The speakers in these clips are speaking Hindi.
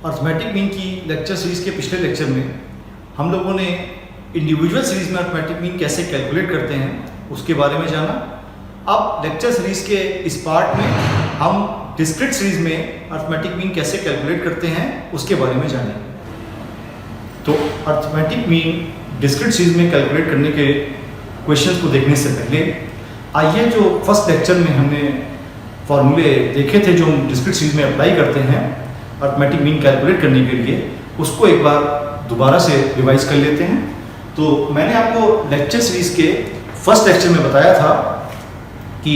अर्थमेटिक मीन की लेक्चर सीरीज़ के पिछले लेक्चर में हम लोगों ने इंडिविजुअल सीरीज़ में अर्थमेटिक मीन कैसे कैलकुलेट करते हैं उसके बारे में जाना। अब लेक्चर सीरीज़ के इस पार्ट में हम डिस्क्रीट सीरीज़ में अर्थमेटिक मीन कैसे कैलकुलेट करते हैं उसके बारे में जानेंगे। तो अर्थमेटिक मीन डिस्क्रीट सीरीज़ में कैलकुलेट करने के क्वेश्चंस को देखने से पहले आइए जो फर्स्ट लेक्चर में हमने फॉर्मूले देखे थे जो हम डिस्क्रीट सीरीज़ में अप्लाई करते हैं अर्थमेटिक मीन कैलकुलेट करने के लिए, उसको एक बार दोबारा से रिवाइज कर लेते हैं। तो मैंने आपको लेक्चर सीरीज़ के फर्स्ट लेक्चर में बताया था कि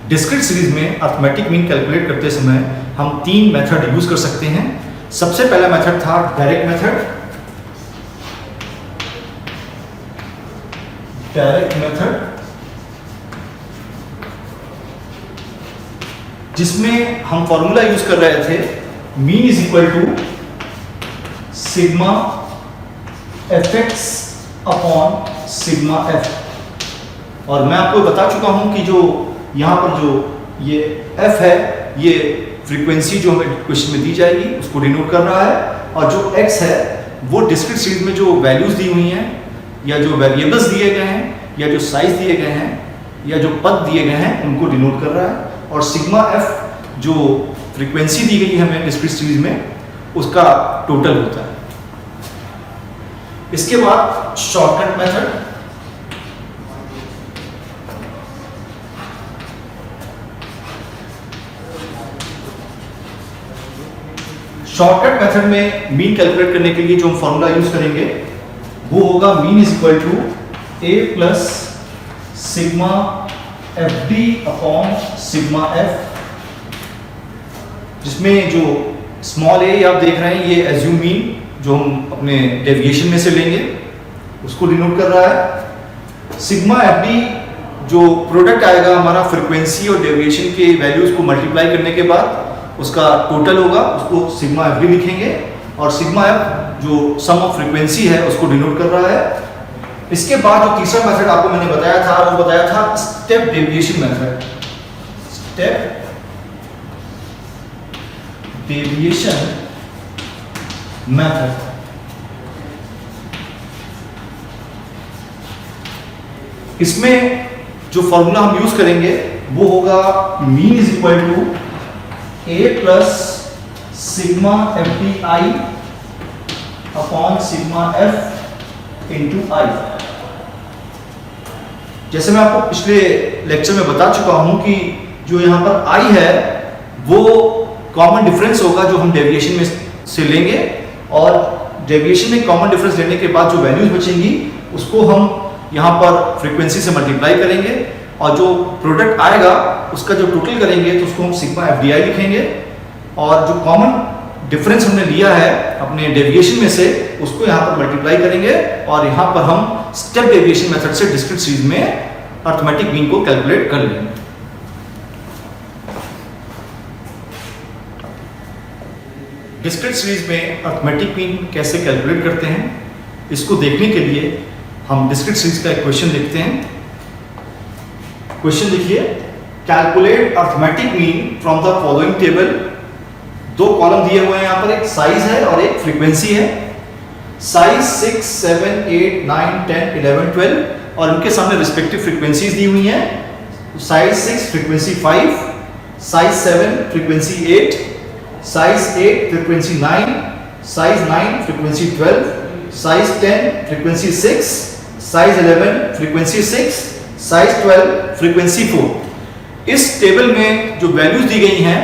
डिस्क्रीट सीरीज़ में अर्थमेटिक मीन कैलकुलेट करते समय हम तीन मेथड यूज कर सकते हैं। सबसे पहला मेथड था डायरेक्ट मेथड, जिसमें हम फॉर्मूला यूज कर रहे थे mean is equal to sigma F X upon sigma F. और मैं आपको बता चुका हूं कि जो यहां पर जो ये एफ है ये फ्रीक्वेंसी जो हमें क्वेश्चन में दी जाएगी उसको डिनोट कर रहा है, और जो एक्स है वो डिस्क्रीट सीरीज में जो वैल्यूज दी हुई हैं या जो वेरिएबल्स दिए गए हैं या जो साइज दिए गए हैं या जो पद दिए गए हैं उनको डिनोट कर रहा है, और सिग्मा एफ जो फ्रीक्वेंसी दी गई है हमें डिस्क्रीट सीरीज में उसका टोटल होता है। इसके बाद शॉर्टकट मेथड, शॉर्टकट मेथड में मीन कैलकुलेट करने के लिए जो हम फॉर्मूला यूज करेंगे वो होगा mean is equal to A plus sigma F D upon sigma F, जिसमें जो स्मॉल ए आप देख रहे हैं ये एज्यूम मीन जो हम अपने डेविएशन में से लेंगे उसको डिनोट कर रहा है। सिग्मा एफ डी जो प्रोडक्ट आएगा हमारा फ्रीक्वेंसी और डेविएशन के वैल्यूज को मल्टीप्लाई करने के बाद उसका टोटल होगा, उसको सिग्मा एफ डी लिखेंगे, और सिग्मा एफ जो सम ऑफ फ्रीक्वेंसी है उसको डिनोट कर रहा है। इसके बाद जो तीसरा मेथड आपको मैंने बताया था वो बताया था step deviation method, step deviation method. इसमें जो फॉर्मूला हम यूज करेंगे वो होगा mean is equal to A plus sigma F d i upon sigma f into i. जैसे मैं आपको पिछले लेक्चर में बता चुका हूं कि जो यहां पर आई है वो कॉमन डिफरेंस होगा जो हम डेविएशन में से लेंगे, और डेविएशन में कॉमन डिफरेंस लेने के बाद जो वैल्यूज बचेंगी उसको हम यहां पर फ्रीक्वेंसी से मल्टीप्लाई करेंगे, और जो प्रोडक्ट आएगा उसका जो टोटल करेंगे तो उसको हम सिग्मा एफ डी आई लिखेंगे, और जो कॉमन डिफरेंस हमने लिया है अपने डेविएशन में से उसको यहां पर मल्टीप्लाई करेंगे, और यहां पर हम स्टेप डेविएशन मेथड से डिस्क्रीट सीरीज में अर्थमेटिक मीन को कैलकुलेट कर लेंगे। डिस्क्रीट सीरीज में अर्थमेटिक मीन कैसे कैलकुलेट करते हैं इसको देखने के लिए हम डिस्क्रीट सीरीज का एक क्वेश्चन देखते हैं। क्वेश्चन देखिए, calculate arithmetic mean from the following table. दो कॉलम दिए हुए हैं यहाँ पर, एक साइज है और एक फ्रीक्वेंसी है। साइज 6, 7, 8, 9, 10, 11, 12 और इनके सामने रिस्पेक्टिव फ्रीक्वेंसीज दी हुई हैं। Size 6 frequency 5, size 7 frequency 8, size 8 frequency 9, size 9 frequency 12, size 10 frequency 6, size 11 frequency 6, size 12 frequency 4। इस टेबल में जो वैल्यूज दी गई हैं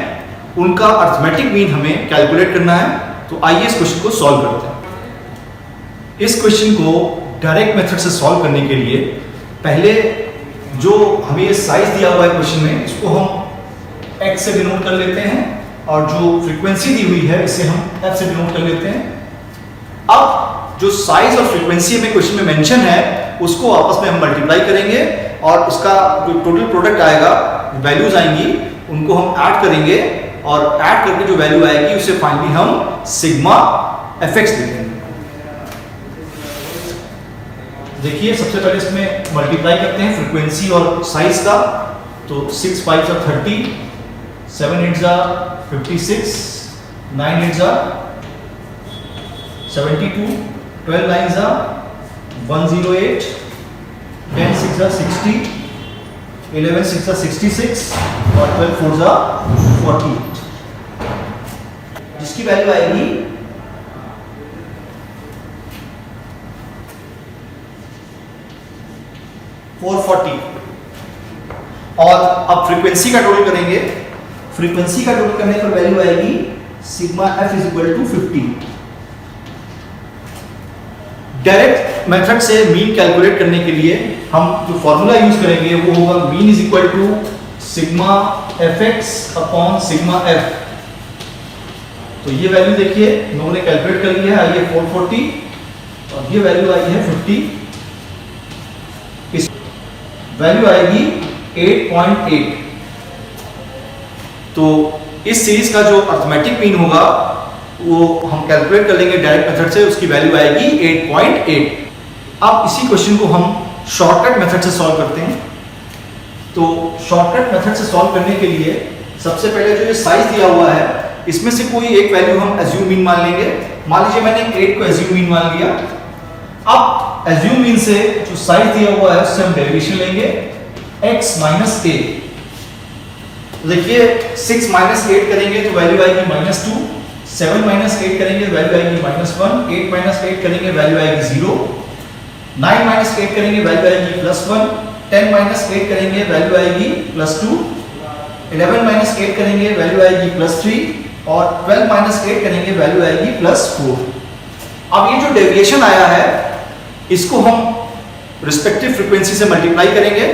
उनका अर्थमेटिक मीन हमें कैलकुलेट करना है। तो आइए इस क्वेश्चन को सॉल्व करते हैं। इस क्वेश्चन को डायरेक्ट मेथड से सॉल्व करने के लिए पहले जो हमें ये साइज दिया हुआ है क्वेश्चन में इसको हम x से डिनोट कर लेते हैं, और जो फ्रीक्वेंसी दी हुई है इसे हम f से डिनोट कर लेते हैं। अब जो साइज और फ्रीक्वेंसी हमें क्वेश्चन में मेंशन है उसको आपस में हम मल्टीप्लाई करेंगे, और उसका जो टोटल प्रोडक्ट आएगा वैल्यूज आएंगी उनको हम ऐड करेंगे, और ऐड करके जो वैल्यू आएगी उसे फाइनली हम सिग्मा एफ एक्स लिखेंगे। देखिए सबसे पहले इसमें मल्टीप्लाई करते हैं फ्रीक्वेंसी और साइज का, तो 6 5 30, 7 8 56, 9 8 72, 12 9s are 108, 10 6 are 60, 11 6 are 66 और 12 4s are 48, जिसकी वैल्यू आएगी 440। और अब फ्रीक्वेंसी का टोटल करेंगे। फ्रीक्वेंसी का टोटल करने पर वैल्यू आएगी sigma F is equal to 50। Direct method से मीन कैलकुलेट करने के लिए हम जो फॉर्मूला यूज करेंगे वो होगा mean is equal to sigma F X upon sigma F. तो ये वैल्यू देखिए लोगों ने कैलकुलेट कर लिया है, आई है 440 और ये वैल्यू आई है 50। इस वैल्यू आएगी 8.8। तो इस सीरीज का जो अर्थमेटिक मीन होगा वो हम कैलकुलेट कर लेंगे डायरेक्ट मेथड से, उसकी वैल्यू आएगी 8.8। अब इसी क्वेश्चन को हम शॉर्टकट मेथड से सॉल्व करते हैं। तो शॉर्टकट मेथड से सॉल्व करने के लिए सबसे पहले जो ये साइज दिया हुआ है इसमें से कोई एक वैल्यू हम एज्यूम मीन मान लेंगे। मान लीजिए मैंने 8 को एज्यूम मीन मान लिया। अब एज्यूम मीन से जो साइज दिया हुआ है उससे हम डेरिवेशन लेंगे x माइनस a। देखिए 6 माइनस 8 करेंगे तो वैल्यू आएगी -2, 7 माइनस 8 करेंगे वैल्यू आएगी -1, 8 माइनस 8 करेंगे वैल्यू आएगी 0, 9 माइनस 8 करेंगे वैल्यू आएगी +1, 10 माइनस 8 करेंगे वैल्यू आएगी +2, 11 माइनस 8 करेंगे वैल्यू आएगी +3 और 12 माइनस 8 करेंगे वैल्यू आएगी +4। अब ये जो डेविएशन आया है इसको हम रिस्पेक्टिव फ्रीक्वेंसी से मल्टीप्लाई करेंगे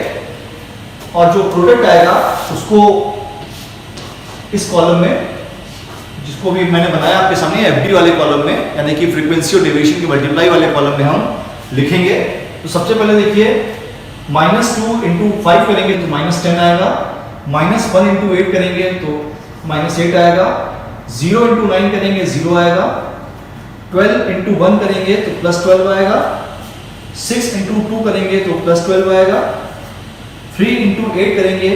और जो प्रोडक्ट आएगा उसको इस कॉलम में, जिसको भी मैंने बनाया आपके सामने एफडी वाले कॉलम में, यानी कि फ्रीक्वेंसी और डेविएशन के मल्टीप्लाई वाले कॉलम में हम लिखेंगे। तो सबसे पहले देखिए -2 इंटू 5 करेंगे तो -10 आएगा, -1 इंटू 8 करेंगे तो -8 आएगा, 0 इंटू 9 करेंगे 0 आएगा, 12 इंटू 1 करेंगे तो +12 आएगा, 6 इंटू 2 करेंगे तो +12 आएगा, 3 इंटू 8 करेंगे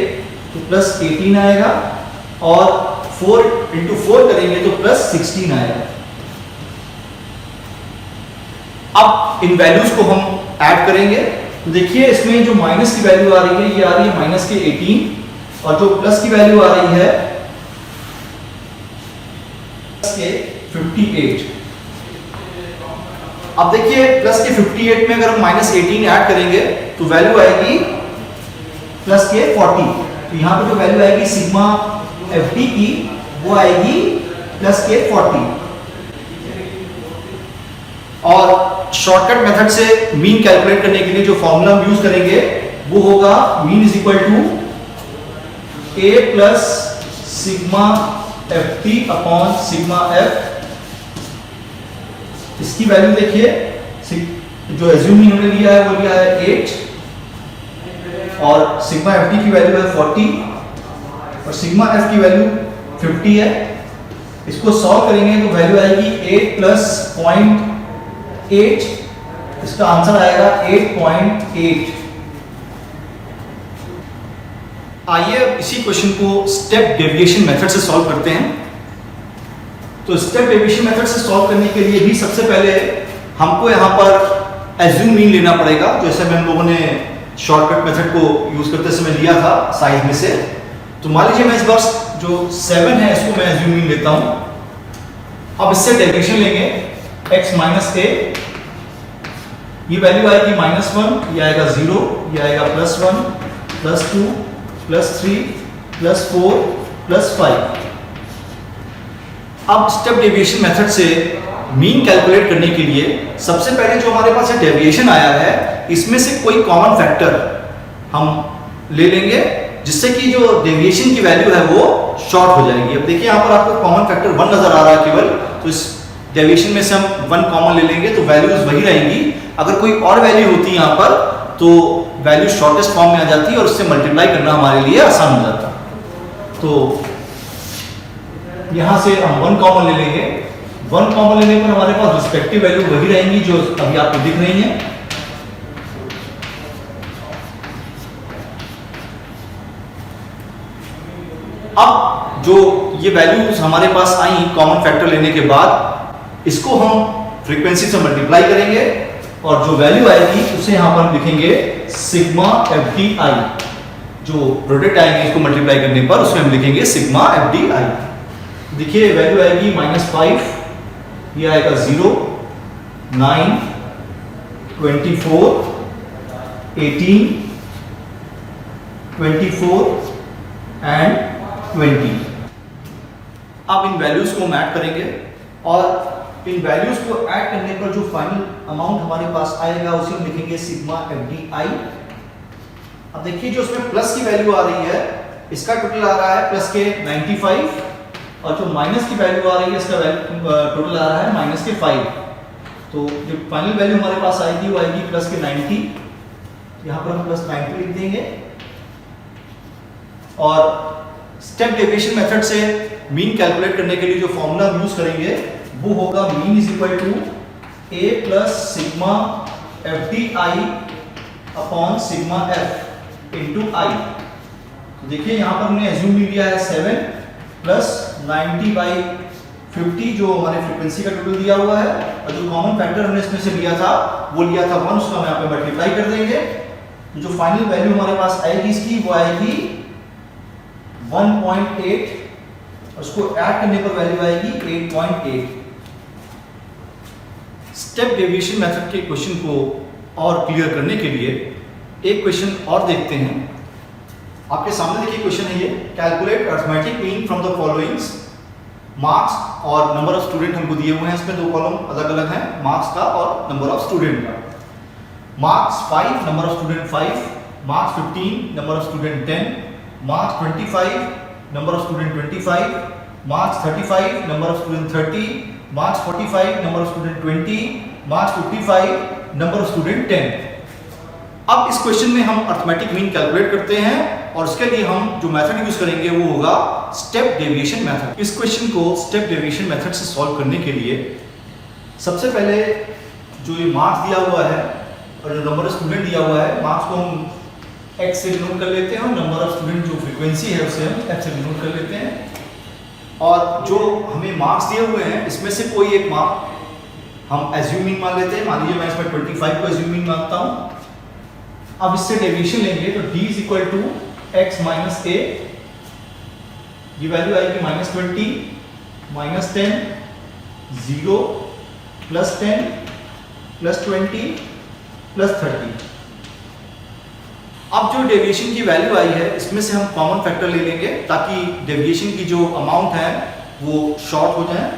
तो +18 आएगा और 4 इंटू 4 करेंगे तो +16 आएगा। अब इन वैल्यूज को हम ऐड करेंगे तो देखिए इसमें जो माइनस की वैल्यू आ रही है ये आ रही है माइनस के 18 और जो प्लस की वैल्यू आ रही है प्लस के 58। अब देखिए प्लस के 58 में अगर हम -18 ऐड करेंगे तो वैल्यू आएगी प्लस के 40। तो यहां पे जो वैल्यू आएगी सिग्मा एफडी की वो आएगी प्लस के 40। और शॉर्टकट मेथड से मीन कैलकुलेट करने के लिए जो फॉर्मूला हम यूज करेंगे वो होगा mean is equal to a plus sigma F T upon sigma F. इसकी वैल्यू देखिए जो एज्यूम मीन हमने लिया है वो लिया है 8 और सिग्मा एफटी की वैल्यू है 40 और सिग्मा एफ की वैल्यू 50 है। इसको सॉल्व करेंगे तो वैल्यू आएगी 8 प्लस 0.8, इसका आंसर आएगा 8.8। आइए इसी क्वेश्चन को स्टेप डेविएशन मेथड से सॉल्व करते हैं। तो स्टेप डेविएशन मेथड से सॉल्व करने के लिए भी सबसे पहले हमको यहाँ पर एज्यूम मीन लेना पड़ेगा, जैसे हम लोगों ने शॉर्टकट मेथड को यूज करते समय लिया था साइज में से। तो मान लीजिए मैं इस बार जो 7 है इसको मैं एज्यूम मीन लेता हूं। अब इससे डेविएशन लेंगे x माइनस a, ये वैल्यू आएगी -1, ये आएगा 0, ये आएगा +1, +2, +3, +4, +5। अब स्टेप डेविएशन मेथड से मीन कैलकुलेट करने के लिए सबसे पहले जो हमारे पास डेविएशन आया है इसमें से कोई कॉमन फैक्टर हम ले लेंगे जिससे कि जो डेविएशन की वैल्यू है वो शॉर्ट हो जाएगी। अब देखिए यहाँ पर आपको कॉमन फैक्टर 1 नजर आ रहा है केवल, तो इस डेविएशन में से हम 1 कॉमन ले लेंगे तो वैल्यूज वही रहेंगी। अगर कोई और वैल्यू होती यहाँ पर तो वैल्यू शॉर्टेस्ट फॉर्म में आ जाती है और उससे मल्टीप्लाई करना हमारे लिए आसान हो जाता। तो यहां से हम 1 कॉमन ले लेंगे। 1 कॉमन लेने पर हमारे पास रिस्पेक्टिव वैल्यू वही रहेंगी जो अभी आपको दिख रही है। अब जो ये वैल्यूज हमारे पास आई कॉमन फैक्टर लेने के बाद, इसको हम फ्रीक्वेंसी से मल्टीप्लाई करेंगे और जो वैल्यू आएगी उसे यहाँ पर हम लिखेंगे सिग्मा एफ डी आई। जो प्रोडक्ट आएंगे इसको मल्टीप्लाई करने पर उसमें हम लिखेंगे सिग्मा एफ डी आई। देखिए वैल्यू आएगी -5, ये आएगा 0, 9, 24, 18, 24 एंड 20। अब इन वैल्यूज को हम ऐड करेंगे और इन वैल्यूज को ऐड करने पर जो फाइनल अमाउंट हमारे पास आएगा उसे हम लिखेंगे सिग्मा एफ डी आई। अब देखिए जो उसमें प्लस की वैल्यू आ रही है इसका टोटल आ रहा है प्लस के 95 और जो माइनस की वैल्यू आ रही है इसका टोटल आ रहा है माइनस के 5। तो जो फाइनल वैल्यू हमारे पास आएगी वो आएगी प्लस के 90। यहाँ पर हम प्लस 90 लिख देंगे और स्टेप डेविएशन मेथड से मीन कैलकुलेट करने के लिए जो फॉर्मूला हम यूज करेंगे वो होगा mean is equal to A plus sigma F d i upon sigma f into i. तो देखिए यहाँ पर हमने एज्यूम लिया है 7 प्लस 90/50 जो हमारे फ्रीक्वेंसी का टोटल दिया हुआ है और जो कॉमन फैक्टर हमने इसमें से लिया था वो लिया था 1, उसको हम यहाँ पे मल्टीप्लाई कर देंगे। तो जो फाइनल वैल्यू हमारे पास आएगी इसकी वो आएगी 1.8 और उसको ऐड करने पर वैल्यू आएगी 8.8। स्टेप डेविएशन मेथड के क्वेश्चन को और क्लियर करने के लिए एक क्वेश्चन और देखते हैं। आपके सामने देखिए क्वेश्चन है ये, calculate arithmetic mean from the followings. Marks और नंबर ऑफ स्टूडेंट हमको दिए हुए हैं, इसमें दो कॉलम अलग अलग हैं, मार्क्स का और नंबर ऑफ स्टूडेंट का। Marks 5, number of student 5, marks 15, number of student 10, marks 25, number of student 25, marks 35, number of student 30, marks 45, number of student 20, marks 55, number of student 10। अब इस क्वेश्चन में हम अरिथमेटिक मीन कैलकुलेट करते हैं और उसके लिए हम जो मेथड यूज करेंगे वो होगा स्टेप डेविएशन मेथड। इस क्वेश्चन को स्टेप डेविएशन मेथड से सॉल्व करने के लिए सबसे पहले जो ये मार्क्स दिया हुआ है और जो नंबर ऑफ स्टूडेंट दिया हुआ है, मार्क्स को हम x से डिनोट कर लेते हैं और नंबर ऑफ स्टूडेंट जो फ्रीक्वेंसी है उसे हम f से डिनोट कर लेते हैं। और जो हमें मार्क्स दिए हुए हैं इसमें से कोई एक मार्क हम एज्यूम मीन मान लेते हैं। मान लीजिए मैं इसमें 25 को एज्यूम मीन मानता हूँ। अब इससे डेविएशन लेंगे तो d is equal to x minus a, ये वैल्यू आएगी -20, -10, 0, +10, +20, +30। अब जो डेविएशन की वैल्यू आई है इसमें से हम कॉमन फैक्टर ले लेंगे ताकि डेविएशन की जो अमाउंट है वो शॉर्ट हो जाए।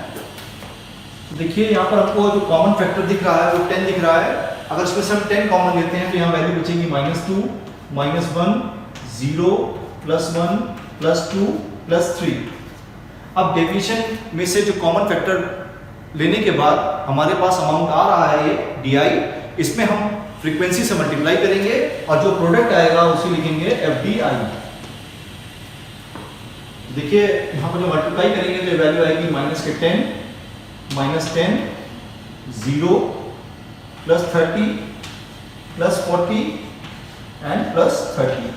तो देखिए यहाँ पर आपको जो कॉमन फैक्टर दिख रहा है वो 10 दिख रहा है। अगर इसमें से हम 10 कॉमन लेते हैं तो यहाँ वैल्यू बचेगी -2, -1, 0, +1, +2, +3। अब डेविएशन में से जो कॉमन फैक्टर लेने के बाद हमारे पास अमाउंट आ रहा है ये DI, इसमें हम फ्रीक्वेंसी से मल्टीप्लाई करेंगे और जो प्रोडक्ट आएगा उसे लिखेंगे FDI। देखिए यहाँ पर जो मल्टीप्लाई करेंगे तो वैल्यू आएगी -10, -10, 0, +30, +40 एंड +30।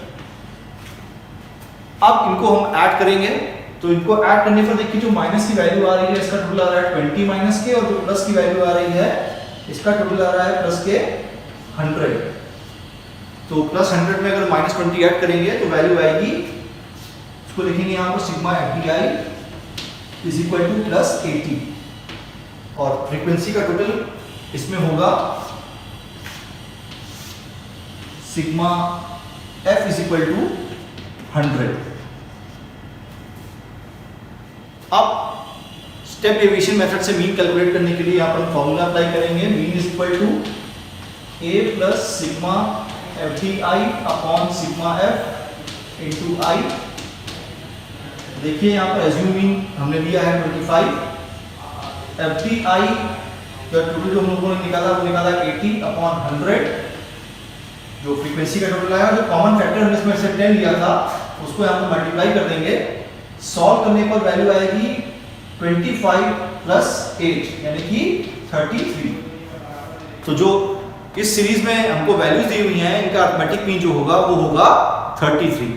अब इनको हम ऐड करेंगे तो इनको ऐड करने पर देखिए जो माइनस की वैल्यू आ रही है इसका टोटल आ रहा है 20 माइनस के, और जो प्लस की वैल्यू आ रही है इसका टोटल आ रहा है प्लस के 100। तो +100 में अगर -20 ऐड करेंगे तो वैल्यू आएगी, इसको लिखेंगे यहाँ पर sigma FDI is equal to +80 और फ्रीक्वेंसी का टोटल इसमें होगा sigma F is equal to 100। अब स्टेप डेविएशन मेथड से मीन कैलकुलेट करने के लिए यहाँ पर फॉर्मूला अप्लाई करेंगे। Mean is equal to a plus sigma FDI upon sigma F into I। देखिए यहाँ पर एज्यूम मीन हमने लिया है 25, FDI जो टोटल जो हम लोगों ने निकाला वो निकाला 80 अपॉन 100 जो फ्रीक्वेंसी का टोटल आया। जो कॉमन फैक्टर हमने इसमें से 10 लिया था उसको यहाँ पर मल्टीप्लाई कर देंगे। सॉल्व करने पर वैल्यू आएगी 25 प्लस 8 यानी कि 33। तो जो इस सीरीज में हमको वैल्यूज दी हुई हैं इनका अरिथमेटिक मीन जो होगा वो होगा 33।